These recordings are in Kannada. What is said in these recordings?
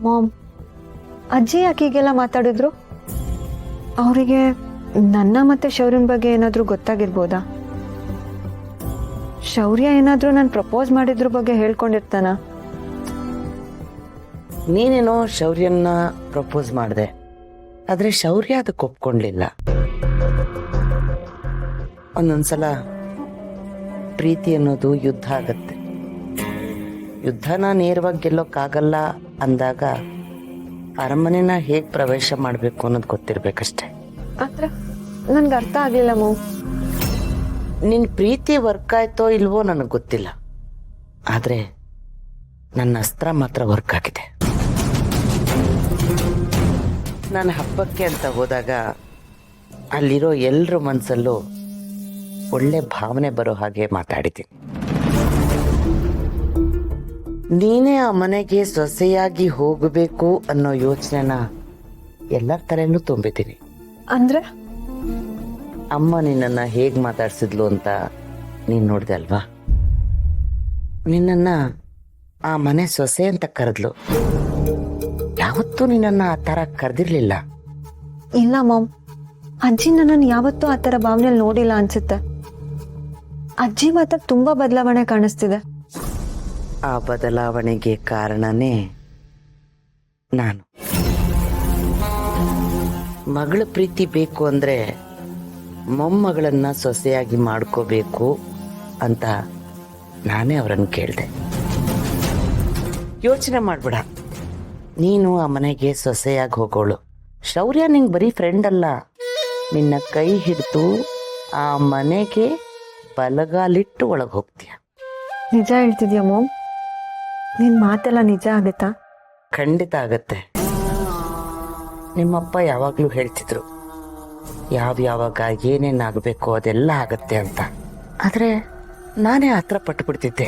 ಮಾಮ್, ಅಜ್ಜಿ ಯಾಕೀಗೆಲ್ಲ ಮಾತಾಡಿದ್ರು? ಅವರಿಗೆ ನನ್ನ ಮತ್ತೆ ಶೌರ್ಯನ ಬಗ್ಗೆ ಏನಾದರೂ ಗೊತ್ತಾಗಿರ್ಬೋದಾ? ಶೌರ್ಯ ಏನಾದರೂ ನಾನು ಪ್ರಪೋಸ್ ಮಾಡಿದ್ರ ಬಗ್ಗೆ ಹೇಳ್ಕೊಂಡಿರ್ತಾನ? ನೀನೇನೋ ಶೌರ್ಯನ್ನ ಪ್ರಪೋಸ್ ಮಾಡಿದೆ, ಆದರೆ ಶೌರ್ಯ ಅದಕ್ಕೆ ಒಪ್ಕೊಂಡ್ಲಿಲ್ಲ. ಒಂದೊಂದ್ಸಲ ಪ್ರೀತಿ ಅನ್ನೋದು ಯುದ್ಧ ಆಗತ್ತೆ. ಯುದ್ಧನ ನೇರವಾಗಿ ಗೆಲ್ಲೋಕ್ಕಾಗಲ್ಲ ಅಂದಾಗ ಅರಮನೆನ ಹೇಗೆ ಪ್ರವೇಶ ಮಾಡಬೇಕು ಅನ್ನೋದು ಗೊತ್ತಿರ್ಬೇಕಷ್ಟೆ. ಆದ್ರೆ ನನ್ಗೆ ಅರ್ಥ ಆಗಲಿಲ್ಲ ಮಾಮ್. ನಿನ್ನ ಪ್ರೀತಿ ವರ್ಕ್ ಆಯ್ತೋ ಇಲ್ವೋ ನನಗೆ ಗೊತ್ತಿಲ್ಲ, ಆದರೆ ನನ್ನ ಅಸ್ತ್ರ ಮಾತ್ರ ವರ್ಕ್ ಆಗಿದೆ. ನಾನು ಹಬ್ಬಕ್ಕೆ ಅಂತ ಹೋದಾಗ ಅಲ್ಲಿರೋ ಎಲ್ಲರ ಮನಸ್ಸಲ್ಲೂ ಒಳ್ಳೆ ಭಾವನೆ ಬರೋ ಹಾಗೆ ಮಾತಾಡಿದ್ದೀನಿ. ನೀನೇ ಆ ಮನೆಗೆ ಸೊಸೆಯಾಗಿ ಹೋಗಬೇಕು ಅನ್ನೋ ಯೋಚನೆನ ಎಲ್ಲರ ತಲೆನೂ ತುಂಬಿದ್ದೀನಿ. ಅಂದ್ರೆ ಅಮ್ಮ ನಿನ್ನನ್ನು ಹೇಗೆ ಮಾತಾಡ್ಸಿದ್ಲು ಅಂತ ನೀನು ನೋಡಿದೆ ಅಲ್ವಾ? ನಿನ್ನನ್ನು ಆ ಮನೆ ಸೊಸೆ ಅಂತ ಕರೆದ್ಲು. ಯಾವತ್ತೂ ನಿನ್ನನ್ನು ಆ ಥರ ಕರೆದಿರ್ಲಿಲ್ಲ. ಇಲ್ಲ ಮಾಮ್, ಅಜ್ಜಿ ನನ್ನನ್ನು ಯಾವತ್ತೂ ಆ ಥರ ಭಾವನೆಯಲ್ಲಿ ನೋಡಿಲ್ಲ ಅನ್ಸುತ್ತೆ. ಅಜ್ಜಿ ಮಾತ್ರ ತುಂಬಾ ಬದಲಾವಣೆ ಕಾಣಿಸ್ತಿದೆ. ಆ ಬದಲಾವಣೆಗೆ ಕಾರಣನೇ ನಾನು. ಮಗಳ ಪ್ರೀತಿ ಬೇಕು ಅಂದರೆ ಮೊಮ್ಮಗಳನ್ನು ಸೊಸೆಯಾಗಿ ಮಾಡ್ಕೋಬೇಕು ಅಂತ ನಾನೇ ಅವರನ್ನು ಕೇಳಿದೆ. ಯೋಚನೆ ಮಾಡ್ಬೇಡ, ನೀನು ಆ ಮನೆಗೆ ಸೊಸೆಯಾಗಿ ಹೋಗೋಳು. ಶೌರ್ಯ ನಿಂಗೆ ಬರೀ ಫ್ರೆಂಡ್ ಅಲ್ಲ, ನಿನ್ನ ಕೈ ಹಿಡಿದು ಆ ಮನೆಗೆ ಬಲಗಾಲಿಟ್ಟು ಒಳಗೆ ಹೋಗ್ತೀಯ. ನಿಜ ಹೇಳ್ತಿದ್ಯಾ ಮಾಮ್? ನಿನ್ ಮಾತೆಲ್ಲ ನಿಜ ಆಗತ್ತಾ? ಖಂಡಿತ ಆಗತ್ತೆ. ನಿಮ್ಮಪ್ಪ ಯಾವಾಗಲೂ ಹೇಳ್ತಿದ್ರು ಯಾವಾಗ ಏನೇನಾಗಬೇಕು ಅದೆಲ್ಲ ಆಗತ್ತೆ ಅಂತ. ಆದರೆ ನಾನೇ ಆತರ ಪಟ್ಟುಬಿಡ್ತಿದ್ದೆ.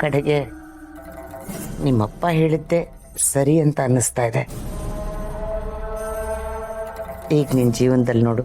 ಕಡೆಗೆ ನಿಮ್ಮಪ್ಪ ಹೇಳಿದ್ದೆ ಸರಿ ಅಂತ ಅನ್ನಿಸ್ತಾ ಇದೆ. ಈಗ ನಿನ್ನ ಜೀವನದಲ್ಲಿ ನೋಡು,